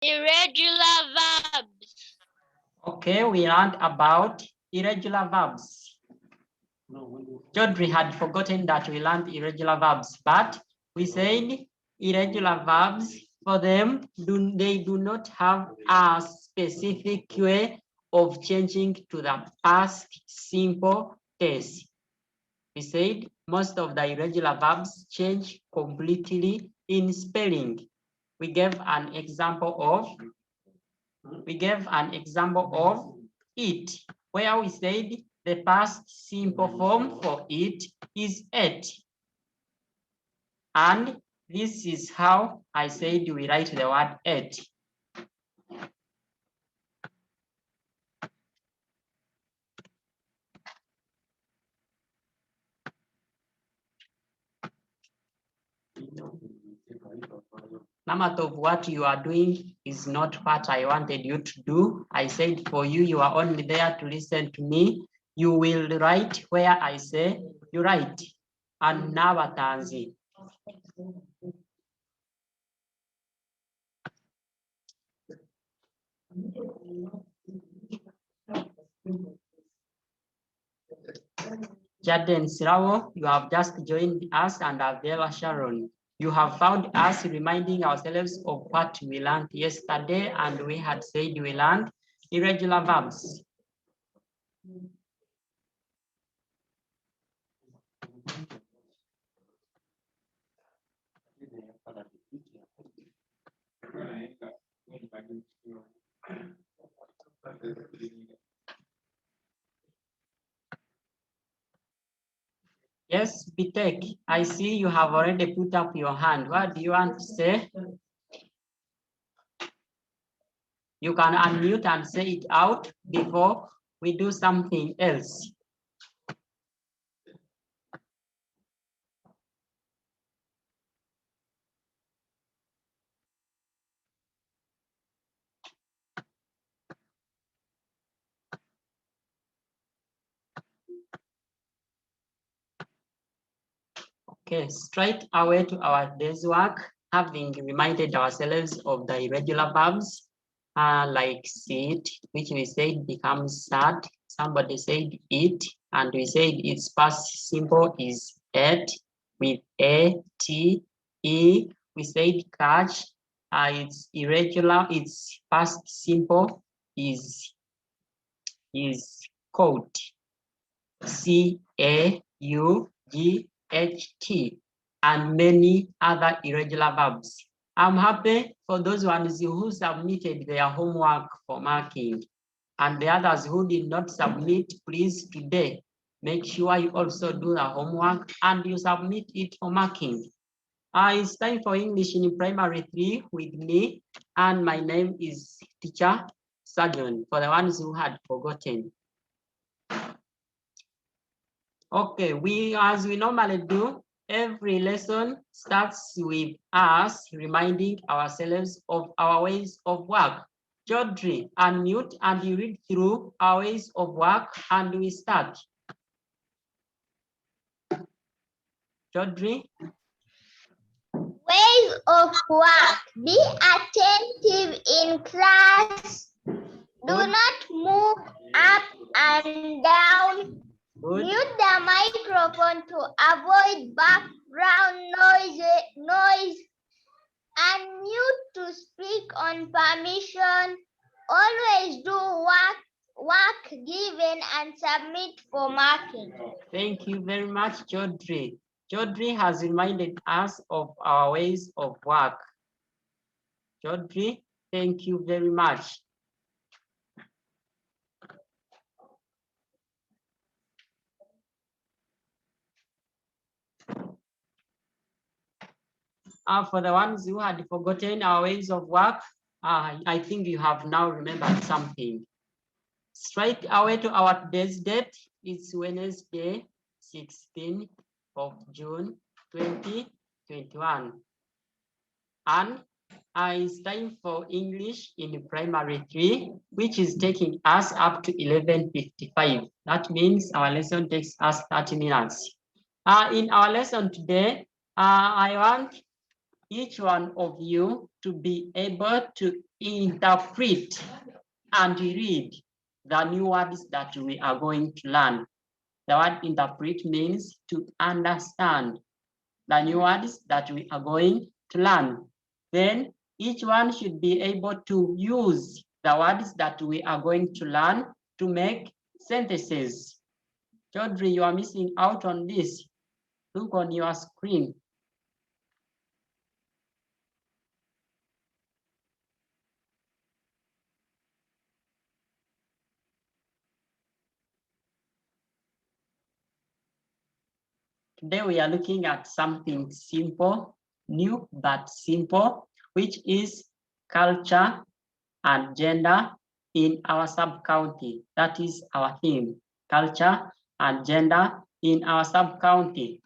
Irregular verbs. Okay, we learned about irregular verbs. Jodri had forgotten that we learned irregular verbs, but we said irregular verbs, for them, they do not have a specific way of changing to the past simple case. We said most of the irregular verbs change completely in spelling. We gave an example of it, where we said the past simple form for it is ate. And this is how I said we write the word ate. No matter of what you are doing is not what I wanted you to do. I said for you, you are only there to listen to me. You will write where I say you write. And now Tanzi. Jaden Sirawo, you have just joined us, and Avela Sharon. You have found us reminding ourselves of what we learned yesterday, and we had said we learned irregular verbs. Yes, Bitek, I see you have already put up your hand. What do you want to say? You can unmute and say it out before we do something else. Okay, straight away to our day's work, having reminded ourselves of the irregular verbs, like sit, which we said becomes sat. Somebody said eat, and we said its past simple is ate with a, t, e. We said catch, it's irregular, its past simple is caught, C-A-U-G-H-T, and many other irregular verbs. I'm happy for those ones who submitted their homework for marking, and the others who did not submit, please today, make sure you also do the homework and you submit it for marking. It's time for English in primary 3 with me, and my name is Teacher Sajon, for the ones who had forgotten. Okay, as we normally do, every lesson starts with us reminding ourselves of our ways of work. Jodri, unmute and you read through our ways of work and we start. Jodri. Ways of work. Be attentive in class. Do not move up and down. Good. Mute the microphone to avoid background noise. Unmute to speak on permission. Always do work given and submit for marking. Thank you very much, Jodri. Jodri has reminded us of our ways of work. Jodri, thank you very much. For the ones who had forgotten our ways of work, I think you have now remembered something. Straight away to our today's date, it's Wednesday, 16th of June, 2021. And it's time for English in primary 3, which is taking us up to 11:55. That means our lesson takes us 30 minutes. In our lesson today, I want each one of you to be able to interpret and read the new words that we are going to learn. The word interpret means to understand the new words that we are going to learn. Then each one should be able to use the words that we are going to learn to make sentences. Chaudhry, you are missing out on this. Look on your screen. Today we are looking at something simple, new but simple, which is culture and gender in our sub-county. That is our theme, culture and gender in our sub-county.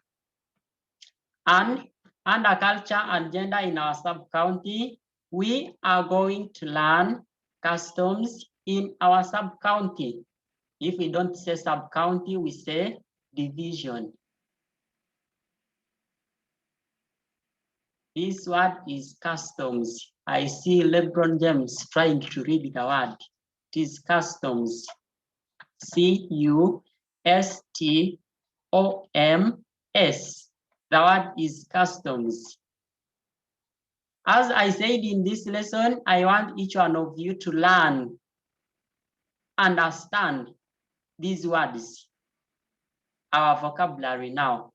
And under culture and gender in our sub-county, we are going to learn customs in our sub-county. If we don't say sub-county, we say division. This word is customs. I see LeBron James trying to read the word. It is customs. C-U-S-T-O-M-S. The word is customs. As I said in this lesson, I want each one of you to learn, understand these words, our vocabulary now.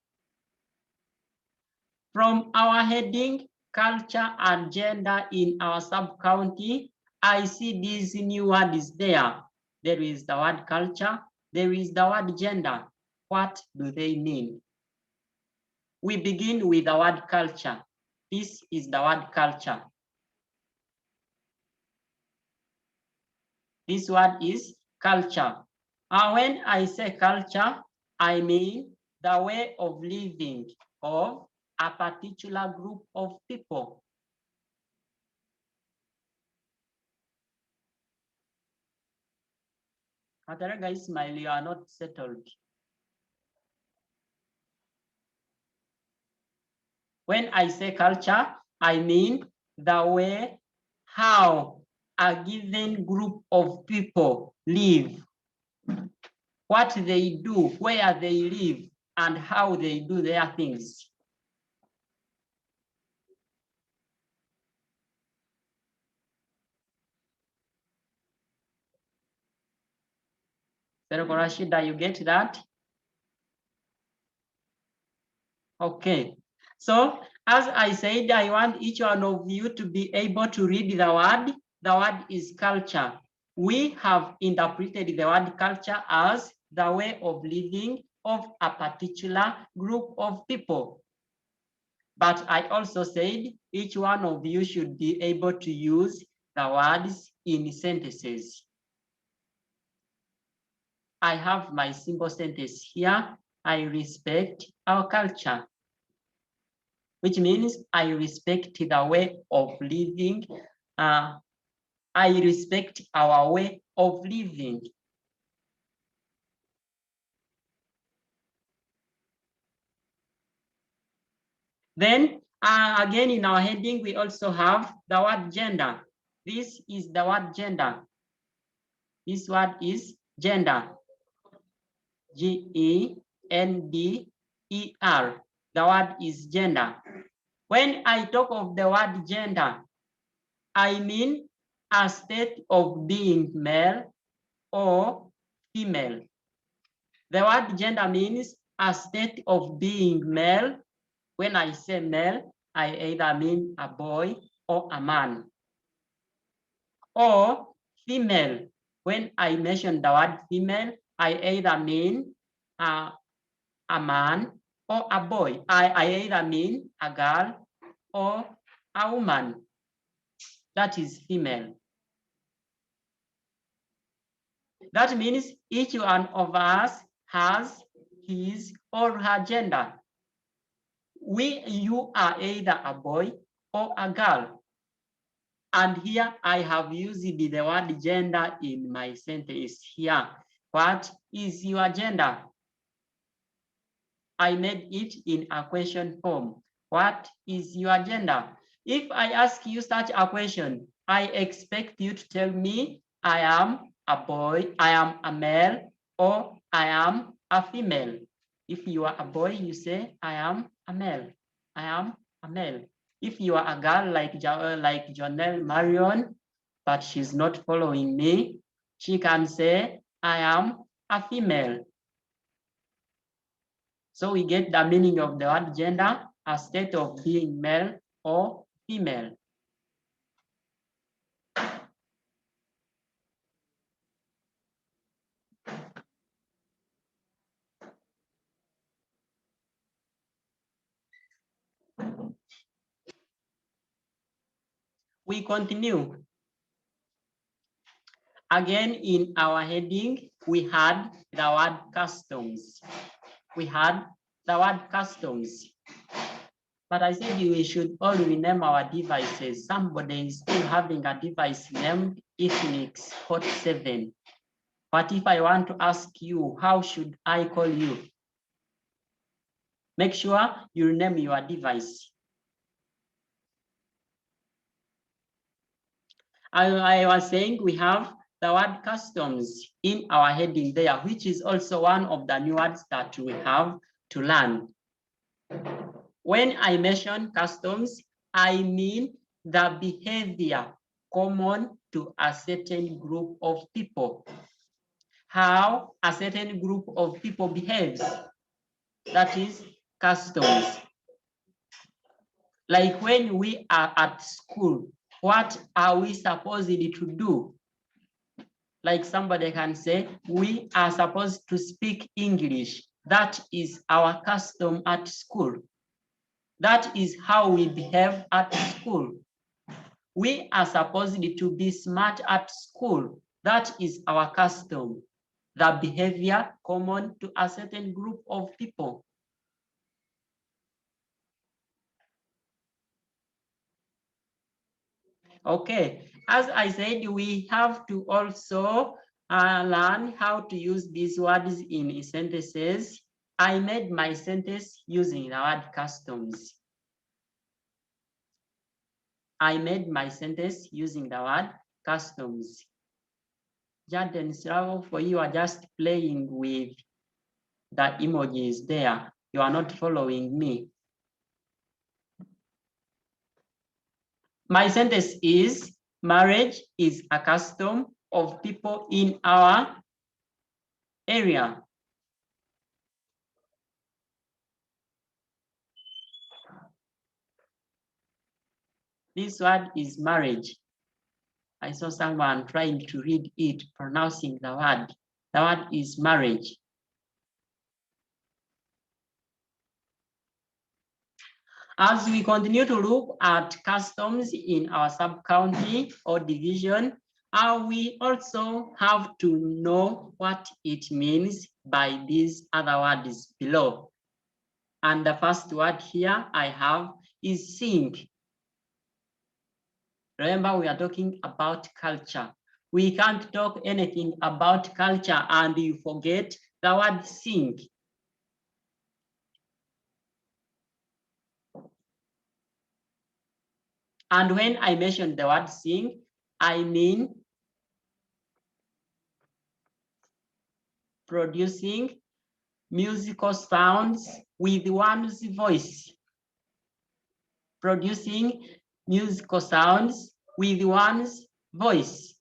From our heading, culture and gender in our sub-county, I see these new words there. There is the word culture, there is the word gender. What do they mean? We begin with the word culture. This is the word culture. This word is culture. When I say culture, I mean the way of living of a particular group of people. Ataraga Ismail, you are not settled. When I say culture, I mean the way how a given group of people live, what they do, where they live, and how they do their things. Rashida, you get that? Okay. So as I said, I want each one of you to be able to read the word. The word is culture. We have interpreted the word culture as the way of living of a particular group of people. But I also said each one of you should be able to use the words in sentences. I have my simple sentence here. I respect our culture, which means I respect the way of living. I respect our way of living. Then again in our heading, we also have the word gender. This is the word gender. This word is gender. G-E-N-D-E-R. The word is gender. When I talk of the word gender, I mean a state of being male or female. The word gender means a state of being male. When I say male, I either mean a boy or a man. Or female. When I mention the word female, I either mean a man or a boy. I either mean a girl or a woman. That is female. That means each one of us has his or her gender. You are either a boy or a girl. And here I have used the word gender in my sentence here. What is your gender? I made it in a question form. What is your gender? If I ask you such a question, I expect you to tell me I am a boy, I am a male, or I am a female. If you are a boy, you say I am a male. I am a male. If you are a girl like Jonelle Marion, but she's not following me, she can say I am a female. So we get the meaning of the word gender, a state of being male or female. We continue. Again, in our heading, we had the word customs. We had the word customs. But I said we should all rename our devices. Somebody is still having a device named Ethnix Hot 7. But if I want to ask you, how should I call you? Make sure you rename your device. I was saying we have the word customs in our heading there, which is also one of the new words that we have to learn. When I mention customs, I mean the behavior common to a certain group of people. How a certain group of people behaves, that is customs. Like when we are at school, what are we supposed to do? Like somebody can say, we are supposed to speak English. That is our custom at school. That is how we behave at school. We are supposed to be smart at school. That is our custom, the behavior common to a certain group of people. Okay, as I said, we have to also learn how to use these words in sentences. I made my sentence using the word customs. I made my sentence using the word customs. Jaden Struggle, for you are just playing with the emojis there. You are not following me. My sentence is, marriage is a custom of people in our area. This word is marriage. I saw someone trying to read it, pronouncing the word. The word is marriage. As we continue to look at customs in our sub-county or division, we also have to know what it means by these other words below. And the first word here I have is sing. Remember, we are talking about culture. We can't talk anything about culture and you forget the word sing. And when I mention the word sing, I mean producing musical sounds with one's voice. Producing musical sounds with one's voice.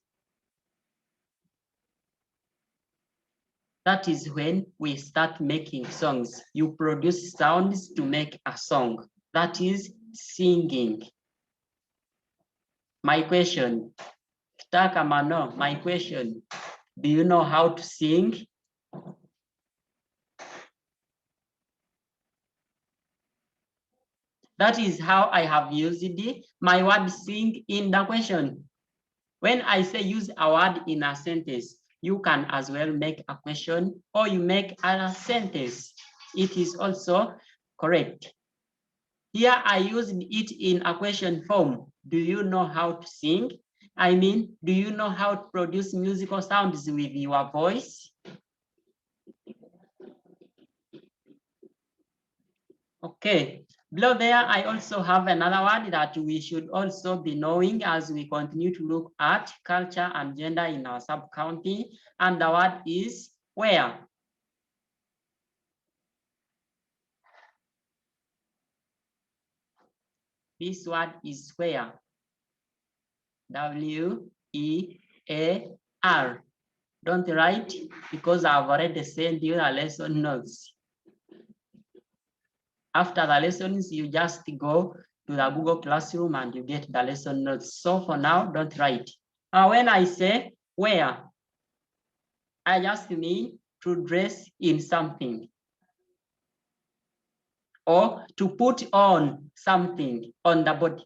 That is when we start making songs. You produce sounds to make a song. That is singing. My question, Takamano, my question, do you know how to sing? That is how I have used my word sing in the question. When I say use a word in a sentence, you can as well make a question or you make a sentence. It is also correct. Here I used it in a question form. Do you know how to sing? I mean, do you know how to produce musical sounds with your voice? Okay, Below there, I also have another word that we should also be knowing as we continue to look at culture and gender in our sub-county, and the word is where. This word is where. W-E-A-R. Don't write because I've already sent you the lesson notes. After the lessons, you just go to the Google Classroom and you get the lesson notes. So for now, don't write. When I say where, I just mean to dress in something or to put on something on the body.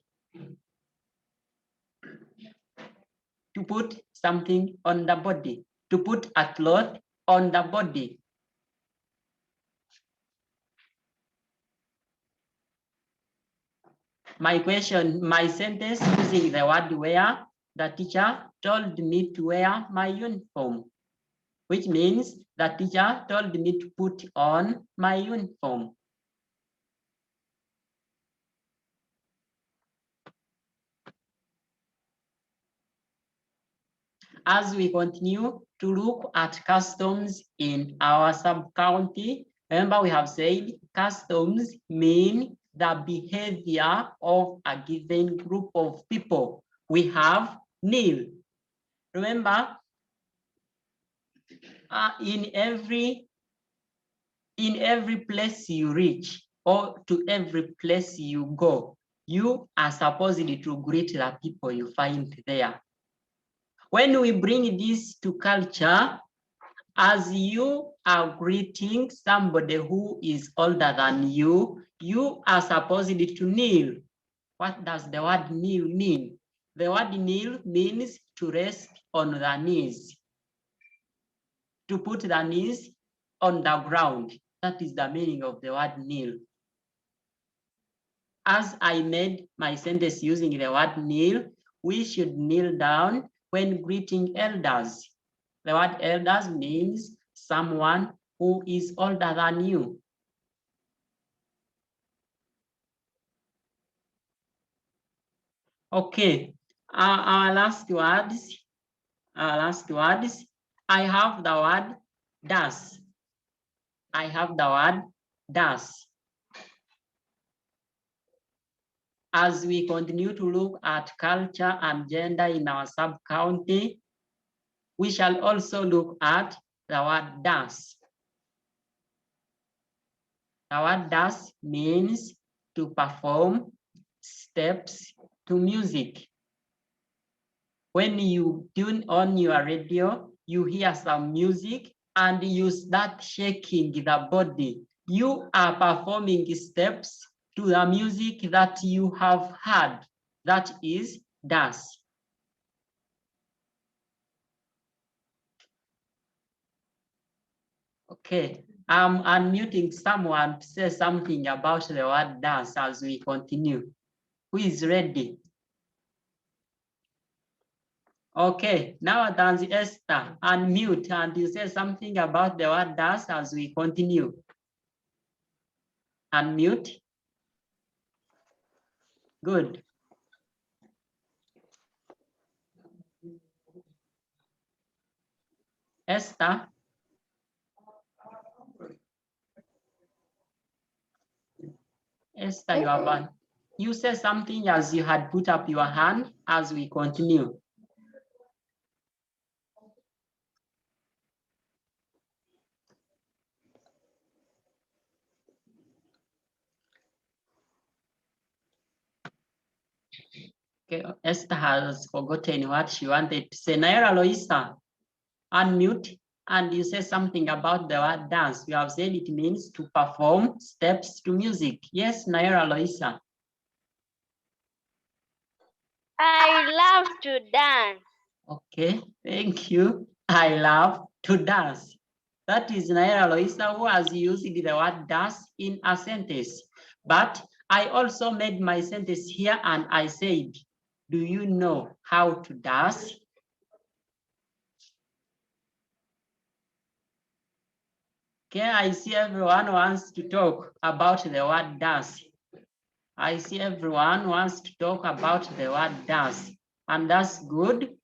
To put something on the body, to put a cloth on the body. My question, my sentence using the word wear, the teacher told me to wear my uniform, which means the teacher told me to put on my uniform. As we continue to look at customs in our sub-county, remember we have said customs mean the behavior of a given group of people. We have kneel. Remember, in every place you reach or to every place you go, you are supposed to greet the people you find there. When we bring this to culture, as you are greeting somebody who is older than you, you are supposed to kneel. What does the word kneel mean? The word kneel means to rest on the knees, to put the knees on the ground. That is the meaning of the word kneel. As I made my sentence using the word kneel, we should kneel down when greeting elders. The word elders means someone who is older than you. Okay, our last words. I have the word does. I have the word does. As we continue to look at culture and gender in our sub-county, we shall also look at the word does. The word does means to perform steps to music. When you tune on your radio, you hear some music and you start shaking the body. You are performing steps to the music that you have heard. That is dance. Okay, I'm unmuting someone to say something about the word dance as we continue. Who is ready? Okay, now dance Esther, unmute and you say something about the word dance as we continue. Unmute. Good. Esther. Esther, you have one. You say something as you had put up your hand as we continue. Okay, Esther has forgotten what she wanted to say. Naira Loisa, unmute and you say something about the word dance. You have said it means to perform steps to music. Yes, Naira Loisa. I love to dance. Okay, thank you. I love to dance. That is Naira Loisa who has used the word dance in a sentence. But I also made my sentence here and I said, do you know how to dance? Okay, I see everyone wants to talk about the word dance. I see everyone wants to talk about the word does, and that's good.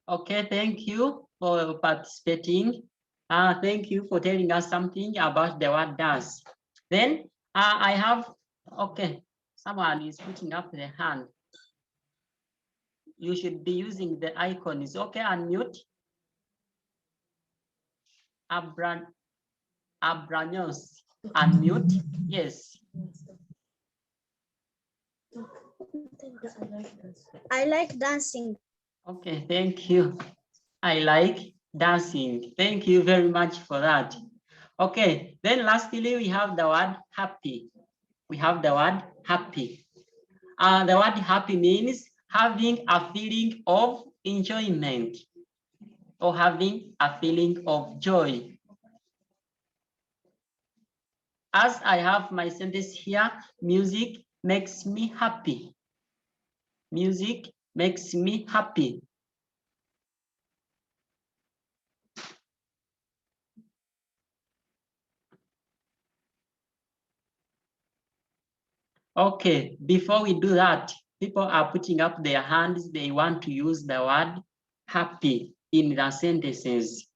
Okay, thank you for participating. Thank you for telling us something about the word does. Then I have, okay, someone is putting up their hand. You should be using the icons. Okay, unmute. Abranos, unmute. Yes. I like dancing. Okay, thank you. I like dancing. Thank you very much for that. Okay, then lastly, we have the word happy. We have the word happy. The word happy means having a feeling of enjoyment or having a feeling of joy. As I have my sentence here, music makes me happy. Music makes me happy. Okay, before we do that, people are putting up their hands. They want to use the word happy in their sentences.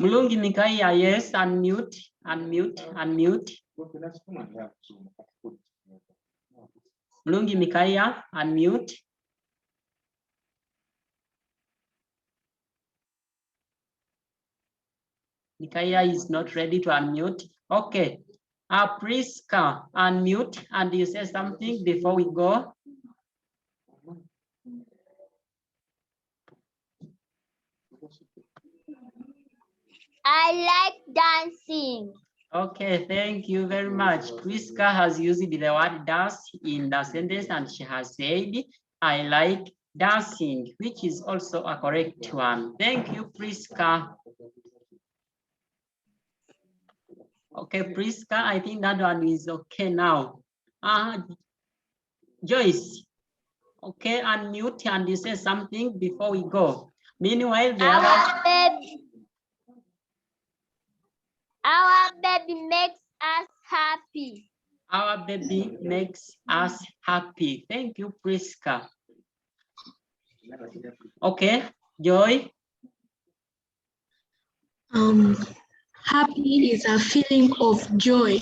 Mulungi Mikaya, yes, unmute, unmute, unmute. Mulungi Mikaya, unmute. Mikaya is not ready to unmute. Okay, Priska, unmute, and you say something before we go. I like dancing. Okay, thank you very much. Priska has used the word dance in the sentence and she has said, I like dancing, which is also a correct one. Thank you, Priska. Okay, Priska, I think that one is okay now. Joyce, okay, unmute and you say something before we go. Meanwhile, the Our baby makes us happy. Our baby makes us happy. Thank you, Priska. Okay, Joy. Happy is a feeling of joy.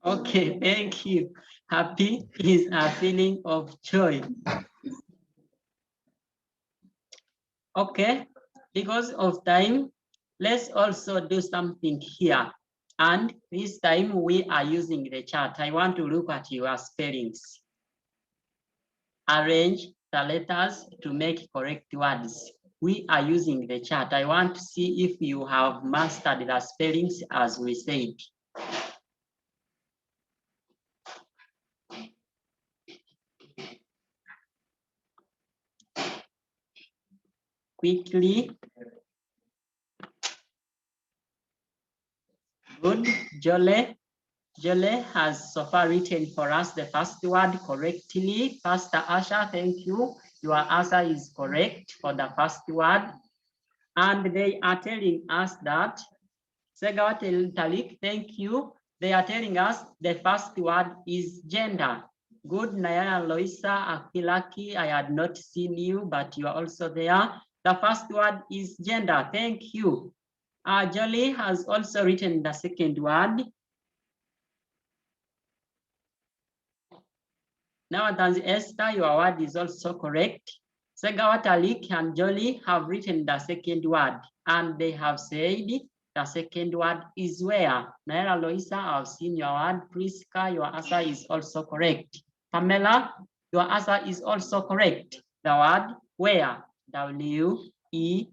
Okay, thank you. Happy is a feeling of joy. Okay, because of time, let's also do something here. And this time we are using the chart. I want to look at your spellings. Arrange the letters to make correct words. We are using the chart. I want to see if you have mastered the spellings as we said. Quickly. Good, Jole. Jole has so far written for us the first word correctly. Pastor Asha, thank you. Your answer is correct for the first word. And they are telling us that, Segawat Talik, thank you. They are telling us the first word is gender. Good, Nayana Loisa Akilaki, I had not seen you, but you are also there. The first word is gender, thank you. Jolie has also written the second word. Now, Esther, your word is also correct. Segawat Alik and Jolie have written the second word, and they have said the second word is where. Naira Loisa, I've seen your word. Priska, your answer is also correct. Pamela, your answer is also correct. The word where. W-E-A-R.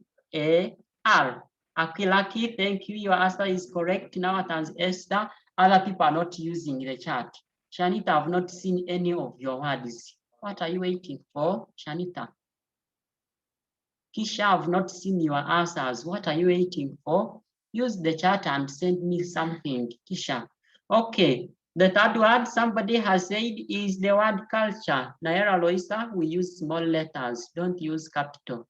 Akilaki, thank you. Your answer is correct. Now, Esther, Other people are not using the chat. Shanita, I've not seen any of your words. What are you waiting for, Shanita? Kisha, I've not seen your answers. What are you waiting for? Use the chat and send me something, Kisha. Okay, the third word somebody has said is the word culture. Naira Loisa, we use small letters, don't use capital.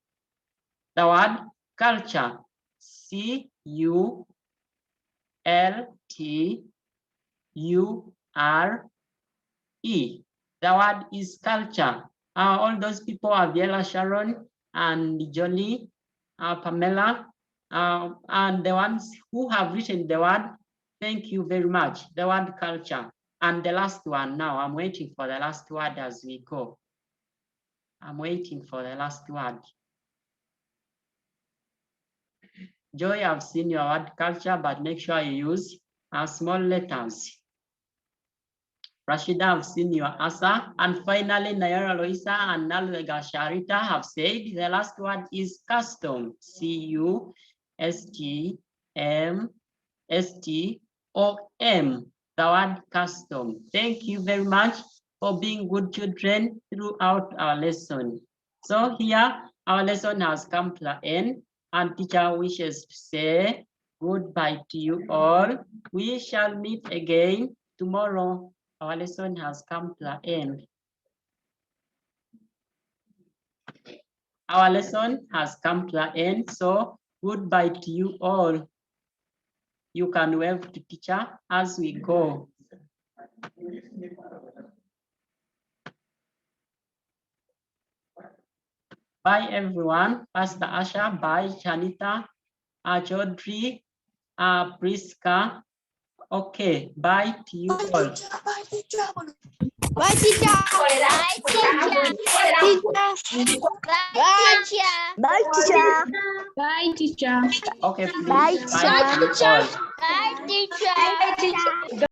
The word culture, C-U-L-T-U-R-E. The word is culture. All those people are Viela Sharon and Jolie, Pamela, and the ones who have written the word, thank you very much. The word culture. And the last one now, I'm waiting for the last word as we go. I'm waiting for the last word. Joy, I've seen your word culture, but make sure you use small letters. Rashida, I've seen your answer. And finally, Nayara Loisa and Nalvega Sharita have said the last word is custom. C-U-S-T-M-S-T-O-M. The word custom. Thank you very much for being good children throughout our lesson. So here, our lesson has come to the end, and teacher wishes to say goodbye to you all. We shall meet again tomorrow. Our lesson has come to an end. Our lesson has come to an end, so goodbye to you all. You can wave to teacher as we go. Bye everyone. Pastor Asha, bye Janita, Chaudhry, Priska. Okay, bye to you all. Bye, teacher. Bye, teacher. Bye, teacher. Bye, teacher. Okay, please. Bye, Bye to you all. Bye, teacher.